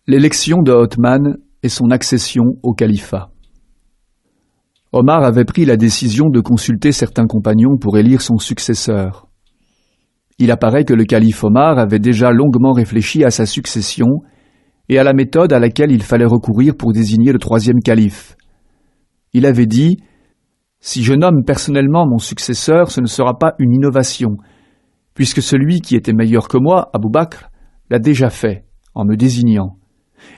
L'élection de Othman et son accession au califat. Omar avait pris la décision de consulter certains compagnons pour élire son successeur. Il apparaît que le calife Omar avait déjà longuement réfléchi à sa succession et à la méthode à laquelle il fallait recourir pour désigner le troisième calife. Il avait dit « Si je nomme personnellement mon successeur, ce ne sera pas une innovation, puisque celui qui était meilleur que moi, Abu Bakr, l'a déjà fait, en me désignant.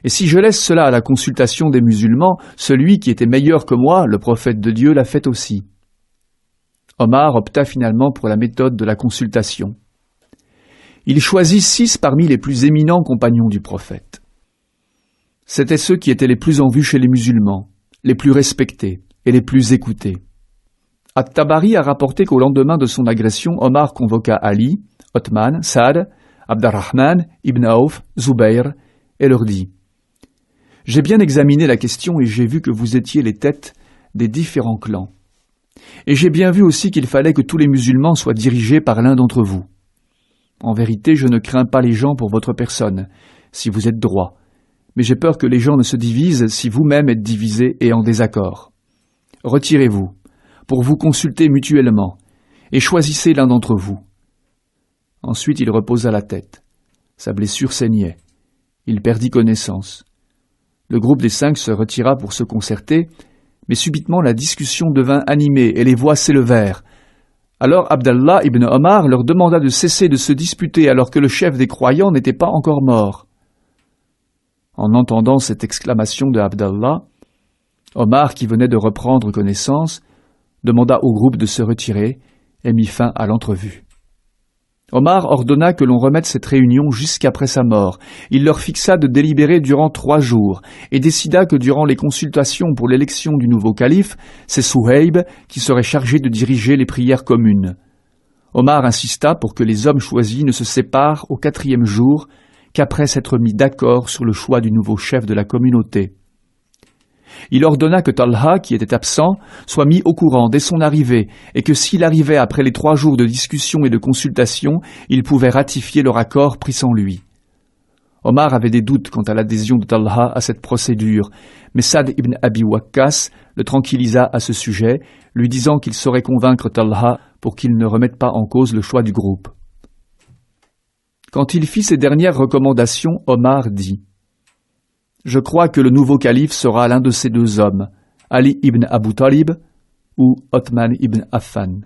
Et si je laisse cela à la consultation des musulmans, celui qui était meilleur que moi, le prophète de Dieu, l'a fait aussi. » Omar opta finalement pour la méthode de la consultation. Il choisit 6 parmi les plus éminents compagnons du prophète. C'étaient ceux qui étaient les plus en vue chez les musulmans, les plus respectés et les plus écoutés. At-Tabari a rapporté qu'au lendemain de son agression, Omar convoqua Ali, Othman, Saad, Abdurrahman, Ibn Auf, Zubayr, et leur dit « J'ai bien examiné la question et j'ai vu que vous étiez les têtes des différents clans. Et j'ai bien vu aussi qu'il fallait que tous les musulmans soient dirigés par l'un d'entre vous. En vérité, je ne crains pas les gens pour votre personne, si vous êtes droit, mais j'ai peur que les gens ne se divisent si vous-même êtes divisés et en désaccord. Retirez-vous, pour vous consulter mutuellement, et choisissez l'un d'entre vous. » Ensuite il reposa la tête. Sa blessure saignait. Il perdit connaissance. Le groupe des 5 se retira pour se concerter, mais subitement la discussion devint animée et les voix s'élevèrent. Alors Abdallah ibn Omar leur demanda de cesser de se disputer alors que le chef des croyants n'était pas encore mort. En entendant cette exclamation de Abdallah, Omar, qui venait de reprendre connaissance, demanda au groupe de se retirer et mit fin à l'entrevue. Omar ordonna que l'on remette cette réunion jusqu'après sa mort. Il leur fixa de délibérer durant 3 jours et décida que durant les consultations pour l'élection du nouveau calife, c'est Souhaib qui serait chargé de diriger les prières communes. Omar insista pour que les hommes choisis ne se séparent au 4e jour qu'après s'être mis d'accord sur le choix du nouveau chef de la communauté. Il ordonna que Talha, qui était absent, soit mis au courant dès son arrivée et que s'il arrivait après les 3 jours de discussion et de consultation, il pouvait ratifier leur accord pris sans lui. Omar avait des doutes quant à l'adhésion de Talha à cette procédure, mais Saad ibn Abi Waqqas le tranquillisa à ce sujet, lui disant qu'il saurait convaincre Talha pour qu'il ne remette pas en cause le choix du groupe. Quand il fit ses dernières recommandations, Omar dit « Je crois que le nouveau calife sera l'un de ces 2 hommes, Ali ibn Abu Talib ou Othman ibn Affan.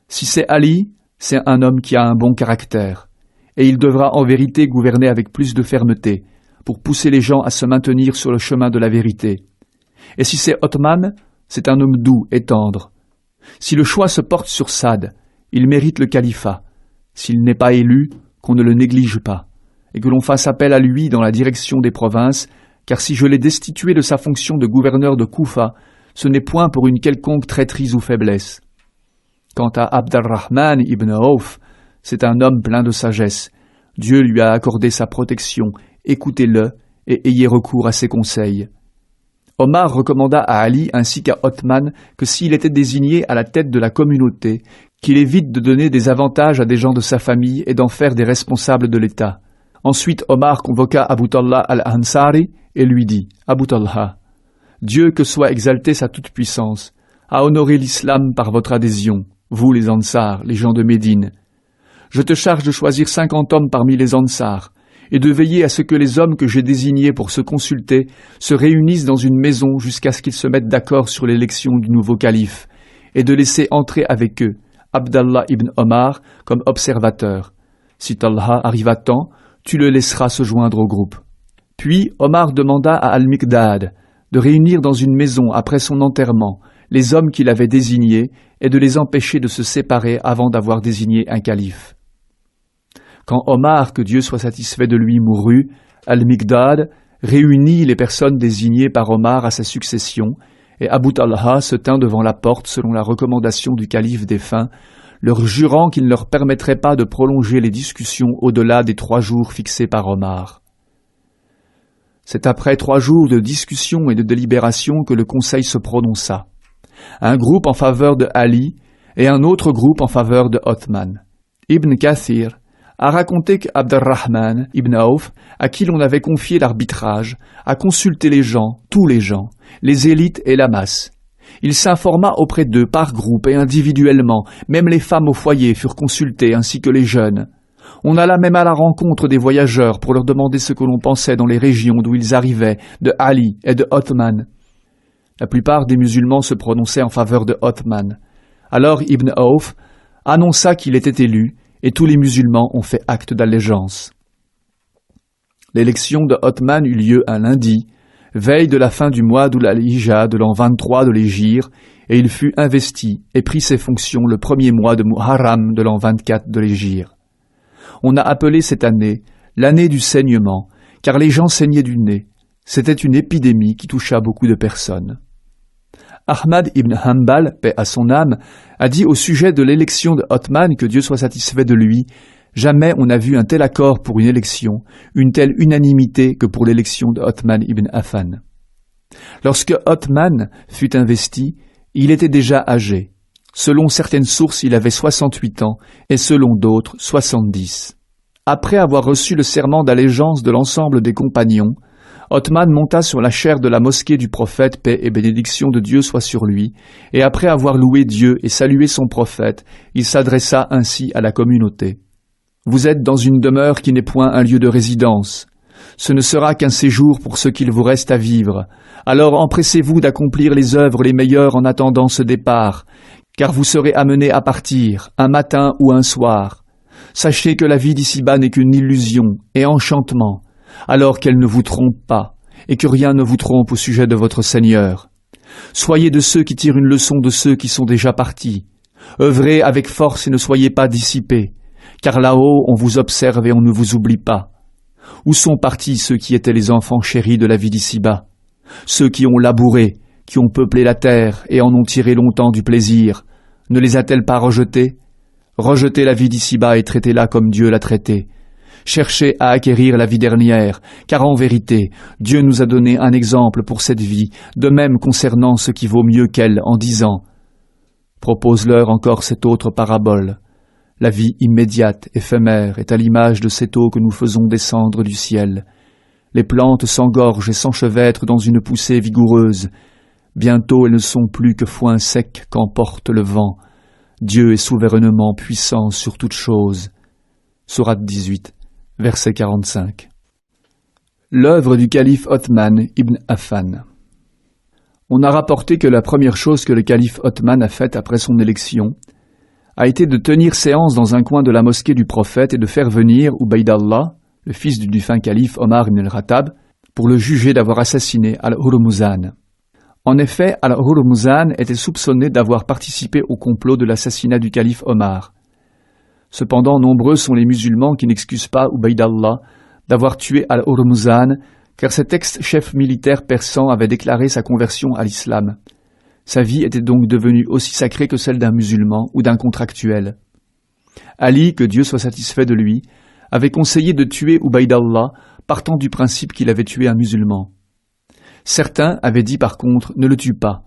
Si c'est Ali, c'est un homme qui a un bon caractère, et il devra en vérité gouverner avec plus de fermeté, pour pousser les gens à se maintenir sur le chemin de la vérité. Et si c'est Othman, c'est un homme doux et tendre. Si le choix se porte sur Saad, il mérite le califat. S'il n'est pas élu, qu'on ne le néglige pas, et que l'on fasse appel à lui dans la direction des provinces, car si je l'ai destitué de sa fonction de gouverneur de Koufa, ce n'est point pour une quelconque traîtrise ou faiblesse. Quant à Abdurrahman ibn Auf, c'est un homme plein de sagesse. Dieu lui a accordé sa protection, écoutez-le et ayez recours à ses conseils. » Omar recommanda à Ali ainsi qu'à Othman que s'il était désigné à la tête de la communauté, qu'il évite de donner des avantages à des gens de sa famille et d'en faire des responsables de l'État. Ensuite, Omar convoqua Abu Talha al-Ansari et lui dit « Abu Talha, Dieu que soit exalté sa toute-puissance, a honoré l'islam par votre adhésion, vous les Ansar, les gens de Médine. Je te charge de choisir 50 hommes parmi les Ansar, et de veiller à ce que les hommes que j'ai désignés pour se consulter se réunissent dans une maison jusqu'à ce qu'ils se mettent d'accord sur l'élection du nouveau calife, et de laisser entrer avec eux Abdallah ibn Omar comme observateur. Si Talha arrive à temps, tu le laisseras se joindre au groupe. » Puis Omar demanda à Al-Miqdad de réunir dans une maison après son enterrement les hommes qu'il avait désignés et de les empêcher de se séparer avant d'avoir désigné un calife. Quand Omar, que Dieu soit satisfait de lui, mourut, Al-Miqdad réunit les personnes désignées par Omar à sa succession, et Abu Talha se tint devant la porte selon la recommandation du calife défunt, leur jurant qu'il ne leur permettrait pas de prolonger les discussions au-delà des 3 jours fixés par Omar. C'est après 3 jours de discussion et de délibération que le conseil se prononça. Un groupe en faveur de Ali et un autre groupe en faveur de Othman. Ibn Kathir a raconté qu'Abd-ar-Rahman ibn Auf, à qui l'on avait confié l'arbitrage, a consulté les gens, tous les gens, les élites et la masse. Il s'informa auprès d'eux par groupe et individuellement, même les femmes au foyer furent consultées ainsi que les jeunes. On alla même à la rencontre des voyageurs pour leur demander ce que l'on pensait dans les régions d'où ils arrivaient, de Ali et de Othman. La plupart des musulmans se prononçaient en faveur de Othman. Alors Ibn Auf annonça qu'il était élu et tous les musulmans ont fait acte d'allégeance. L'élection de Othman eut lieu un lundi, veille de la fin du mois d'Oul al-Hijja de l'an 23 de l'Hégire, et il fut investi et prit ses fonctions le premier mois de Muharram de l'an 24 de l'Hégire. On a appelé cette année l'année du saignement, car les gens saignaient du nez. C'était une épidémie qui toucha beaucoup de personnes. Ahmad ibn Hanbal, paix à son âme, a dit au sujet de l'élection de Othman, que Dieu soit satisfait de lui, « Jamais on n'a vu un tel accord pour une élection, une telle unanimité que pour l'élection de Othman ibn Affan. » Lorsque Othman fut investi, il était déjà âgé. Selon certaines sources, il avait 68 ans et selon d'autres, 70. Après avoir reçu le serment d'allégeance de l'ensemble des compagnons, Othman monta sur la chaire de la mosquée du prophète, paix et bénédiction de Dieu soit sur lui, et après avoir loué Dieu et salué son prophète, il s'adressa ainsi à la communauté. « Vous êtes dans une demeure qui n'est point un lieu de résidence. Ce ne sera qu'un séjour pour ce qu'il vous reste à vivre. Alors empressez-vous d'accomplir les œuvres les meilleures en attendant ce départ, car vous serez amenés à partir, un matin ou un soir. Sachez que la vie d'ici-bas n'est qu'une illusion et enchantement, alors qu'elle ne vous trompe pas, et que rien ne vous trompe au sujet de votre Seigneur. Soyez de ceux qui tirent une leçon de ceux qui sont déjà partis. Œuvrez avec force et ne soyez pas dissipés, car là-haut on vous observe et on ne vous oublie pas. Où sont partis ceux qui étaient les enfants chéris de la vie d'ici-bas? Ceux qui ont labouré, qui ont peuplé la terre et en ont tiré longtemps du plaisir, ne les a-t-elle pas rejetés? Rejetez la vie d'ici-bas et traitez-la comme Dieu l'a traitée. Cherchez à acquérir la vie dernière, car en vérité, Dieu nous a donné un exemple pour cette vie, de même concernant ce qui vaut mieux qu'elle, en disant « Propose-leur encore cette autre parabole. La vie immédiate, éphémère, est à l'image de cette eau que nous faisons descendre du ciel. Les plantes s'engorgent et s'enchevêtrent dans une poussée vigoureuse. Bientôt elles ne sont plus que foin sec qu'emporte le vent. Dieu est souverainement puissant sur toutes choses. » Sourate 18, verset 45. L'œuvre du calife Othman ibn Affan. On a rapporté que la première chose que le calife Othman a faite après son élection a été de tenir séance dans un coin de la mosquée du prophète et de faire venir Ubaydallah, le fils du défunt calife Omar ibn al-Khattab, pour le juger d'avoir assassiné Al-Hurmuzan. En effet, Al-Hurmuzan était soupçonné d'avoir participé au complot de l'assassinat du calife Omar. Cependant, nombreux sont les musulmans qui n'excusent pas Ubaydallah d'avoir tué Al-Hurmuzan, car cet ex-chef militaire persan avait déclaré sa conversion à l'islam. Sa vie était donc devenue aussi sacrée que celle d'un musulman ou d'un contractuel. Ali, que Dieu soit satisfait de lui, avait conseillé de tuer Ubaydallah, partant du principe qu'il avait tué un musulman. Certains avaient dit par contre « Ne le tue pas.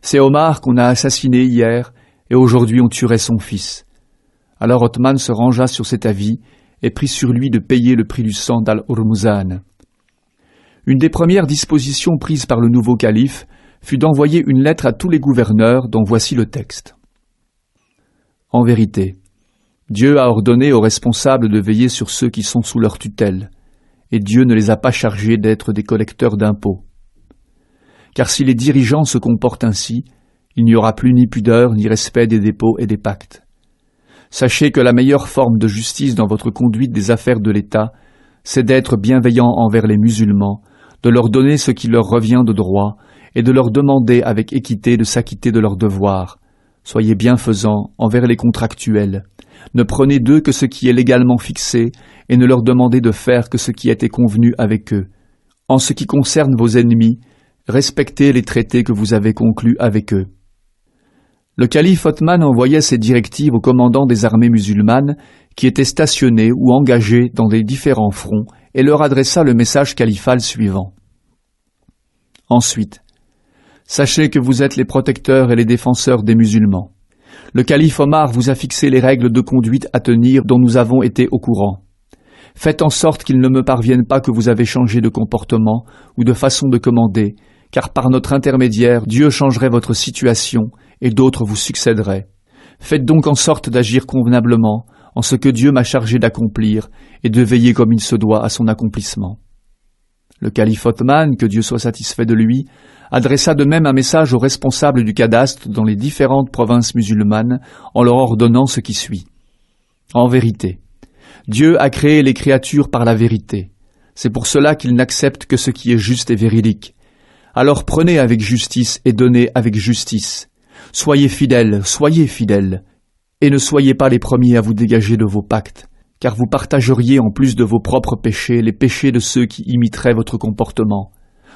C'est Omar qu'on a assassiné hier, et aujourd'hui on tuerait son fils. » Alors Othman se rangea sur cet avis et prit sur lui de payer le prix du sang d'Al-Hurmuzan. Une des premières dispositions prises par le nouveau calife fut d'envoyer une lettre à tous les gouverneurs dont voici le texte. En vérité, Dieu a ordonné aux responsables de veiller sur ceux qui sont sous leur tutelle, et Dieu ne les a pas chargés d'être des collecteurs d'impôts. Car si les dirigeants se comportent ainsi, il n'y aura plus ni pudeur ni respect des dépôts et des pactes. Sachez que la meilleure forme de justice dans votre conduite des affaires de l'État, c'est d'être bienveillant envers les musulmans, de leur donner ce qui leur revient de droit, et de leur demander avec équité de s'acquitter de leurs devoirs. Soyez bienfaisants envers les contractuels. Ne prenez d'eux que ce qui est légalement fixé, et ne leur demandez de faire que ce qui a été convenu avec eux. En ce qui concerne vos ennemis, respectez les traités que vous avez conclus avec eux. Le calife Othman envoyait ses directives aux commandants des armées musulmanes qui étaient stationnés ou engagés dans les différents fronts et leur adressa le message califal suivant. Ensuite, sachez que vous êtes les protecteurs et les défenseurs des musulmans. Le calife Omar vous a fixé les règles de conduite à tenir dont nous avons été au courant. Faites en sorte qu'il ne me parvienne pas que vous avez changé de comportement ou de façon de commander, car par notre intermédiaire, Dieu changerait votre situation et d'autres vous succéderaient. Faites donc en sorte d'agir convenablement en ce que Dieu m'a chargé d'accomplir et de veiller comme il se doit à son accomplissement. Le calife Othman, que Dieu soit satisfait de lui, adressa de même un message aux responsables du cadastre dans les différentes provinces musulmanes en leur ordonnant ce qui suit. En vérité, Dieu a créé les créatures par la vérité. C'est pour cela qu'il n'accepte que ce qui est juste et véridique. Alors prenez avec justice et donnez avec justice. Soyez fidèles, et ne soyez pas les premiers à vous dégager de vos pactes, car vous partageriez en plus de vos propres péchés les péchés de ceux qui imiteraient votre comportement.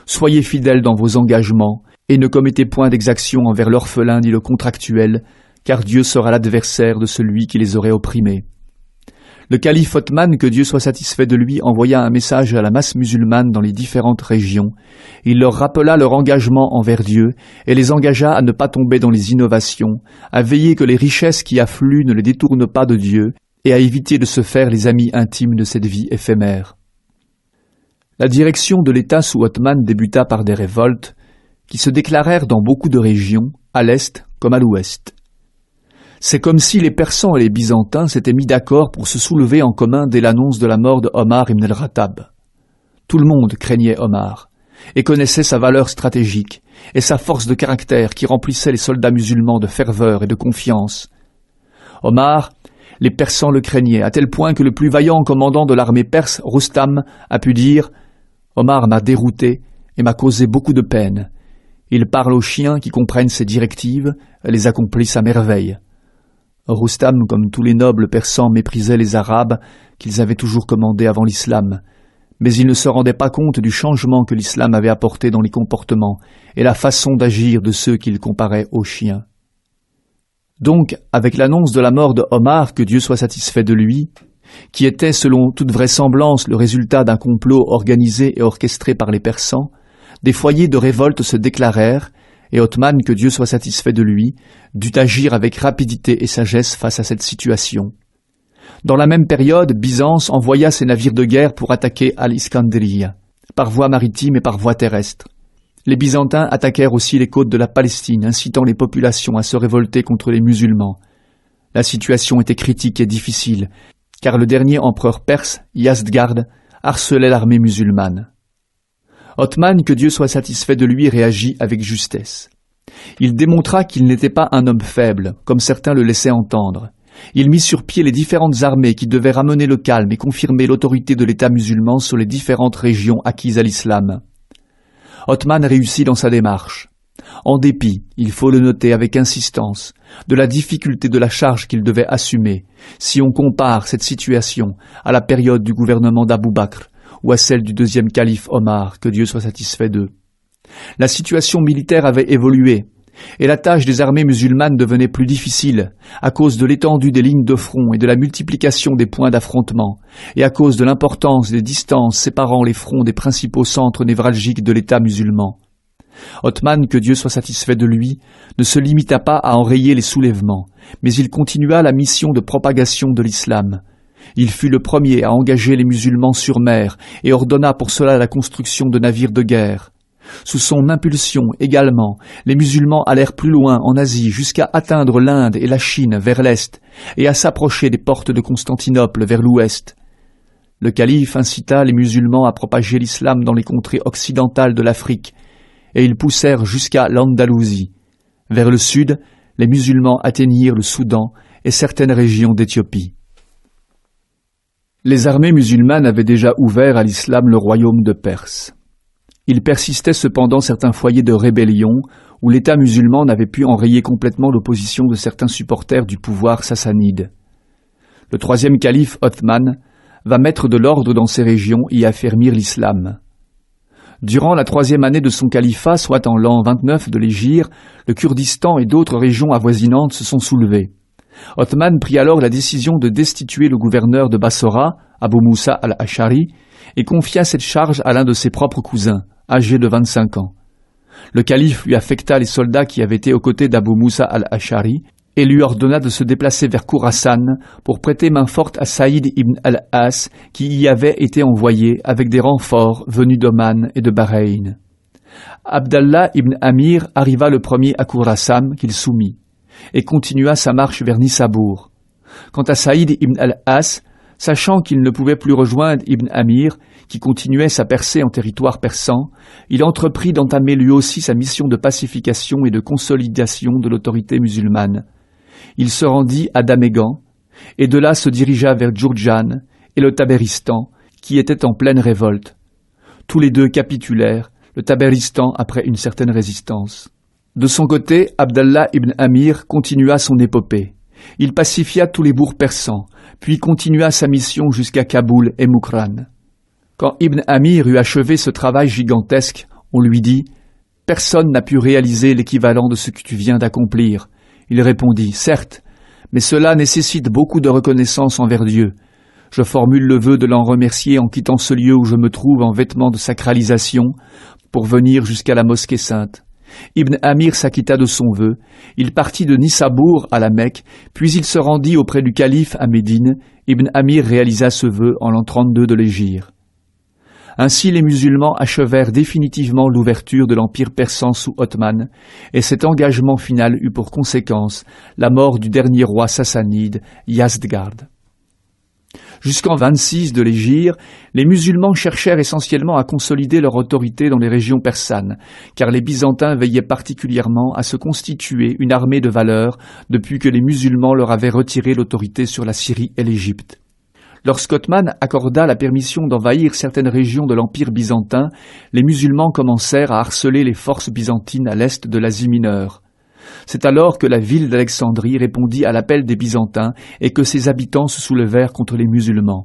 Soyez fidèles dans vos engagements, et ne commettez point d'exaction envers l'orphelin ni le contractuel, car Dieu sera l'adversaire de celui qui les aurait opprimés. Le calife Othman, que Dieu soit satisfait de lui, envoya un message à la masse musulmane dans les différentes régions. Il leur rappela leur engagement envers Dieu et les engagea à ne pas tomber dans les innovations, à veiller que les richesses qui affluent ne les détournent pas de Dieu et à éviter de se faire les amis intimes de cette vie éphémère. La direction de l'État sous Othman débuta par des révoltes qui se déclarèrent dans beaucoup de régions, à l'est comme à l'ouest. C'est comme si les Persans et les Byzantins s'étaient mis d'accord pour se soulever en commun dès l'annonce de la mort de Omar ibn al-Khattab. Tout le monde craignait Omar et connaissait sa valeur stratégique et sa force de caractère qui remplissait les soldats musulmans de ferveur et de confiance. Omar, les Persans le craignaient à tel point que le plus vaillant commandant de l'armée perse, Rustam, a pu dire « Omar m'a dérouté et m'a causé beaucoup de peine. Il parle aux chiens qui comprennent ses directives et les accomplissent à merveille. » Rustam, comme tous les nobles persans, méprisait les Arabes qu'ils avaient toujours commandés avant l'islam, mais il ne se rendait pas compte du changement que l'islam avait apporté dans les comportements et la façon d'agir de ceux qu'il comparait aux chiens. Donc, avec l'annonce de la mort de Omar, que Dieu soit satisfait de lui, qui était selon toute vraisemblance le résultat d'un complot organisé et orchestré par les Persans, des foyers de révolte se déclarèrent, et Othman, que Dieu soit satisfait de lui, dut agir avec rapidité et sagesse face à cette situation. Dans la même période, Byzance envoya ses navires de guerre pour attaquer Al-Iskandariya, par voie maritime et par voie terrestre. Les Byzantins attaquèrent aussi les côtes de la Palestine, incitant les populations à se révolter contre les musulmans. La situation était critique et difficile, car le dernier empereur perse, Yazdgard, harcelait l'armée musulmane. Othman, que Dieu soit satisfait de lui, réagit avec justesse. Il démontra qu'il n'était pas un homme faible, comme certains le laissaient entendre. Il mit sur pied les différentes armées qui devaient ramener le calme et confirmer l'autorité de l'État musulman sur les différentes régions acquises à l'islam. Othman réussit dans sa démarche. En dépit, il faut le noter avec insistance, de la difficulté de la charge qu'il devait assumer, si on compare cette situation à la période du gouvernement d'Abou Bakr, ou à celle du deuxième calife Omar, que Dieu soit satisfait d'eux. La situation militaire avait évolué, et la tâche des armées musulmanes devenait plus difficile, à cause de l'étendue des lignes de front et de la multiplication des points d'affrontement, et à cause de l'importance des distances séparant les fronts des principaux centres névralgiques de l'État musulman. Othman, que Dieu soit satisfait de lui, ne se limita pas à enrayer les soulèvements, mais il continua la mission de propagation de l'islam. Il fut le premier à engager les musulmans sur mer et ordonna pour cela la construction de navires de guerre. Sous son impulsion également, les musulmans allèrent plus loin en Asie jusqu'à atteindre l'Inde et la Chine vers l'est et à s'approcher des portes de Constantinople vers l'ouest. Le calife incita les musulmans à propager l'islam dans les contrées occidentales de l'Afrique et ils poussèrent jusqu'à l'Andalousie. Vers le sud, les musulmans atteignirent le Soudan et certaines régions d'Éthiopie. Les armées musulmanes avaient déjà ouvert à l'islam le royaume de Perse. Il persistait cependant certains foyers de rébellion où l'État musulman n'avait pu enrayer complètement l'opposition de certains supporters du pouvoir sassanide. Le troisième calife Othman va mettre de l'ordre dans ces régions et affermir l'islam. Durant la troisième année de son califat, soit en l'an 29 de l'Hégire, le Kurdistan et d'autres régions avoisinantes se sont soulevées. Othman prit alors la décision de destituer le gouverneur de Bassora, Abu Moussa al-Ash'ari, et confia cette charge à l'un de ses propres cousins, âgé de 25 ans. Le calife lui affecta les soldats qui avaient été aux côtés d'Abu Moussa al-Ash'ari et lui ordonna de se déplacer vers Khurasan pour prêter main forte à Saïd ibn al-As qui y avait été envoyé avec des renforts venus d'Oman et de Bahreïn. Abdallah ibn Amir arriva le premier à Khurasan qu'il soumit et continua sa marche vers Nissabour. Quant à Saïd ibn al-As, sachant qu'il ne pouvait plus rejoindre Ibn Amir, qui continuait sa percée en territoire persan, il entreprit d'entamer lui aussi sa mission de pacification et de consolidation de l'autorité musulmane. Il se rendit à Damégan, et de là se dirigea vers Djourdjan et le Tabéristan, qui étaient en pleine révolte. Tous les deux capitulèrent, le Tabéristan après une certaine résistance. De son côté, Abdallah ibn Amir continua son épopée. Il pacifia tous les bourgs persans, puis continua sa mission jusqu'à Kaboul et Mukran. Quand Ibn Amir eut achevé ce travail gigantesque, on lui dit « Personne n'a pu réaliser l'équivalent de ce que tu viens d'accomplir. » Il répondit « Certes, mais cela nécessite beaucoup de reconnaissance envers Dieu. Je formule le vœu de l'en remercier en quittant ce lieu où je me trouve en vêtements de sacralisation pour venir jusqu'à la mosquée sainte. » Ibn Amir s'acquitta de son vœu, il partit de Nissabour à la Mecque, puis il se rendit auprès du calife à Médine. Ibn Amir réalisa ce vœu en l'an 32 de l'Hégire. Ainsi les musulmans achevèrent définitivement l'ouverture de l'empire persan sous Othman, et cet engagement final eut pour conséquence la mort du dernier roi sassanide, Yazdgard. Jusqu'en 26 de l'Hégire, les musulmans cherchèrent essentiellement à consolider leur autorité dans les régions persanes, car les Byzantins veillaient particulièrement à se constituer une armée de valeur depuis que les musulmans leur avaient retiré l'autorité sur la Syrie et l'Égypte. Lorsqu'Othman accorda la permission d'envahir certaines régions de l'Empire byzantin, les musulmans commencèrent à harceler les forces byzantines à l'est de l'Asie mineure. C'est alors que la ville d'Alexandrie répondit à l'appel des Byzantins et que ses habitants se soulevèrent contre les musulmans.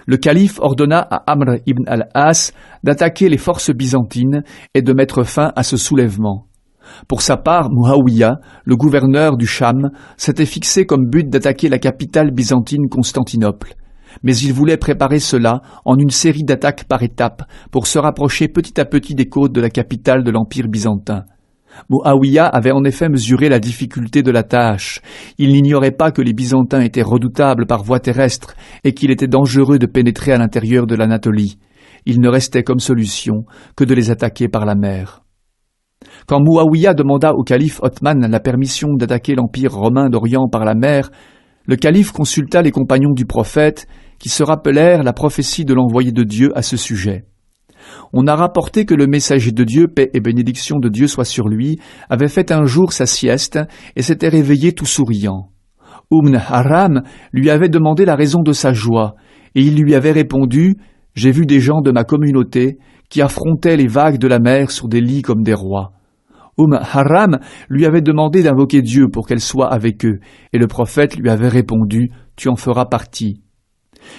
Le calife ordonna à Amr ibn al-As d'attaquer les forces byzantines et de mettre fin à ce soulèvement. Pour sa part, Muawiyah, le gouverneur du Cham, s'était fixé comme but d'attaquer la capitale byzantine Constantinople. Mais il voulait préparer cela en une série d'attaques par étapes pour se rapprocher petit à petit des côtes de la capitale de l'Empire byzantin. Muawiyah avait en effet mesuré la difficulté de la tâche. Il n'ignorait pas que les Byzantins étaient redoutables par voie terrestre et qu'il était dangereux de pénétrer à l'intérieur de l'Anatolie. Il ne restait comme solution que de les attaquer par la mer. Quand Muawiyah demanda au calife Othman la permission d'attaquer l'Empire romain d'Orient par la mer, le calife consulta les compagnons du prophète qui se rappelèrent la prophétie de l'envoyé de Dieu à ce sujet. On a rapporté que le messager de Dieu, paix et bénédiction de Dieu soit sur lui, avait fait un jour sa sieste et s'était réveillé tout souriant. Haram lui avait demandé la raison de sa joie, et il lui avait répondu « J'ai vu des gens de ma communauté qui affrontaient les vagues de la mer sur des lits comme des rois. » Haram lui avait demandé d'invoquer Dieu pour qu'elle soit avec eux, et le prophète lui avait répondu « Tu en feras partie. »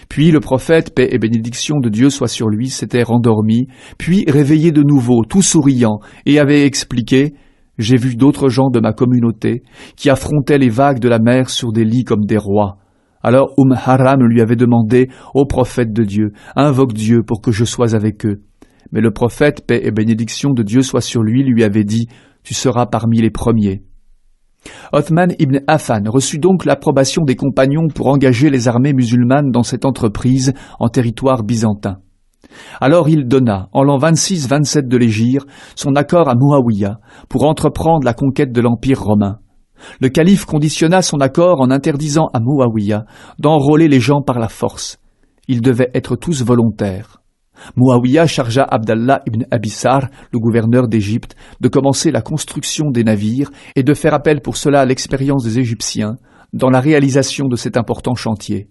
Puis le prophète, paix et bénédiction de Dieu soit sur lui, s'était rendormi, puis réveillé de nouveau, tout souriant, et avait expliqué « J'ai vu d'autres gens de ma communauté qui affrontaient les vagues de la mer sur des lits comme des rois. » Alors Haram lui avait demandé « Ô prophète de Dieu, invoque Dieu pour que je sois avec eux. » Mais le prophète, paix et bénédiction de Dieu soit sur lui avait dit « Tu seras parmi les premiers. » Othman ibn Affan reçut donc l'approbation des compagnons pour engager les armées musulmanes dans cette entreprise en territoire byzantin. Alors il donna, en l'an 26-27 de l'Hégire, son accord à Muawiyah pour entreprendre la conquête de l'Empire romain. Le calife conditionna son accord en interdisant à Muawiyah d'enrôler les gens par la force. Ils devaient être tous volontaires. Muawiyah chargea Abdallah ibn Abissar, le gouverneur d'Égypte, de commencer la construction des navires et de faire appel pour cela à l'expérience des Égyptiens dans la réalisation de cet important chantier.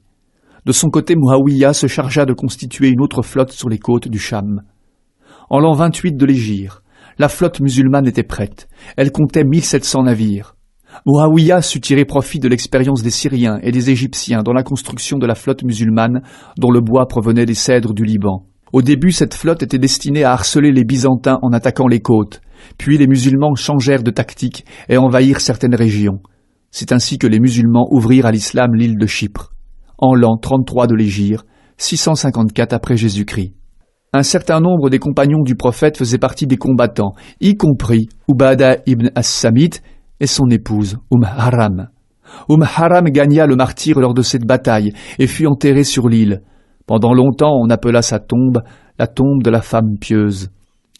De son côté, Muawiyah se chargea de constituer une autre flotte sur les côtes du Cham. En l'an 28 de l'Hégire, la flotte musulmane était prête. Elle comptait 1700 navires. Muawiyah sut tirer profit de l'expérience des Syriens et des Égyptiens dans la construction de la flotte musulmane dont le bois provenait des cèdres du Liban. Au début, cette flotte était destinée à harceler les Byzantins en attaquant les côtes. Puis les musulmans changèrent de tactique et envahirent certaines régions. C'est ainsi que les musulmans ouvrirent à l'islam l'île de Chypre, en l'an 33 de l'Hégire, 654 après Jésus-Christ. Un certain nombre des compagnons du prophète faisaient partie des combattants, y compris Ubada ibn as-Samit, et son épouse, Haram. Haram gagna le martyre lors de cette bataille et fut enterré sur l'île. Pendant longtemps, on appela sa tombe la tombe de la femme pieuse.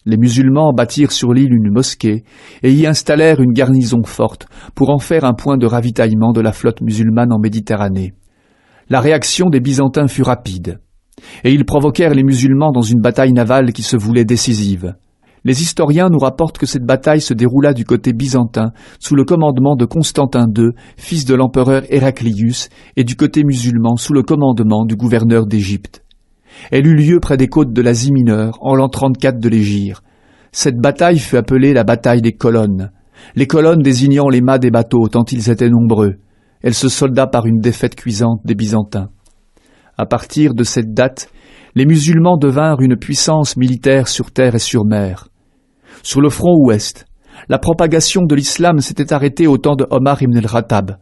Les musulmans bâtirent sur l'île une mosquée et y installèrent une garnison forte pour en faire un point de ravitaillement de la flotte musulmane en Méditerranée. La réaction des Byzantins fut rapide, et ils provoquèrent les musulmans dans une bataille navale qui se voulait décisive. Les historiens nous rapportent que cette bataille se déroula du côté byzantin sous le commandement de Constantin II, fils de l'empereur Héraclius, et du côté musulman sous le commandement du gouverneur d'Égypte. Elle eut lieu près des côtes de l'Asie mineure, en l'an 34 de l'Hégire. Cette bataille fut appelée la bataille des colonnes, les colonnes désignant les mâts des bateaux tant ils étaient nombreux. Elle se solda par une défaite cuisante des Byzantins. À partir de cette date, les musulmans devinrent une puissance militaire sur terre et sur mer. Sur le front ouest, la propagation de l'islam s'était arrêtée au temps de Omar ibn al-Khattab.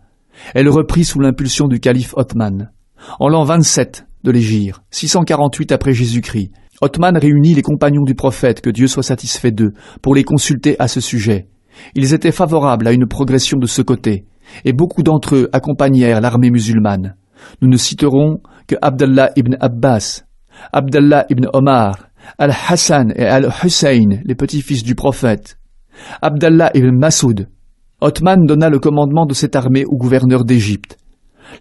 Elle reprit sous l'impulsion du calife Othman. En l'an 27 de l'Hégire, 648 après Jésus-Christ, Othman réunit les compagnons du prophète, que Dieu soit satisfait d'eux, pour les consulter à ce sujet. Ils étaient favorables à une progression de ce côté, et beaucoup d'entre eux accompagnèrent l'armée musulmane. Nous ne citerons que Abdallah ibn Abbas, Abdallah ibn Omar, Al-Hassan et Al-Hussein, les petits-fils du prophète, Abdallah ibn Masoud. Othman donna le commandement de cette armée au gouverneur d'Égypte.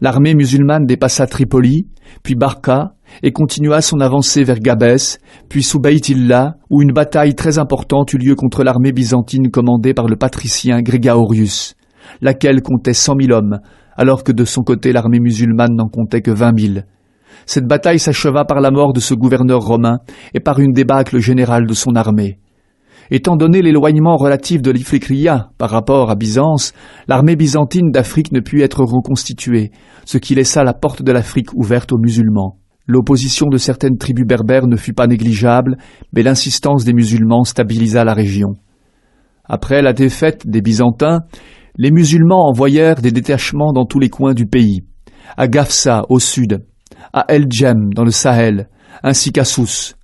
L'armée musulmane dépassa Tripoli, puis Barca, et continua son avancée vers Gabès, puis Soubaïtillah, où une bataille très importante eut lieu contre l'armée byzantine commandée par le patricien Grégaorius, laquelle comptait 100 000 hommes, alors que de son côté l'armée musulmane n'en comptait que 20 000. Cette bataille s'acheva par la mort de ce gouverneur romain et par une débâcle générale de son armée. Étant donné l'éloignement relatif de l'Ifrikriya par rapport à Byzance, l'armée byzantine d'Afrique ne put être reconstituée, ce qui laissa la porte de l'Afrique ouverte aux musulmans. L'opposition de certaines tribus berbères ne fut pas négligeable, mais l'insistance des musulmans stabilisa la région. Après la défaite des Byzantins, les musulmans envoyèrent des détachements dans tous les coins du pays, à Gafsa au sud, à El Djem dans le Sahel, ainsi qu'à Sousse.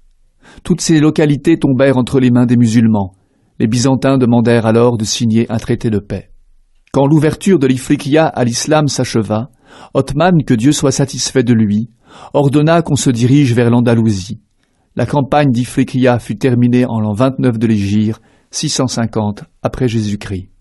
Toutes ces localités tombèrent entre les mains des musulmans. Les Byzantins demandèrent alors de signer un traité de paix. Quand l'ouverture de l'Ifriqiya à l'islam s'acheva, Othman, que Dieu soit satisfait de lui, ordonna qu'on se dirige vers l'Andalousie. La campagne d'Ifriqiya fut terminée en l'an 29 de l'Hégire, 650 après Jésus-Christ.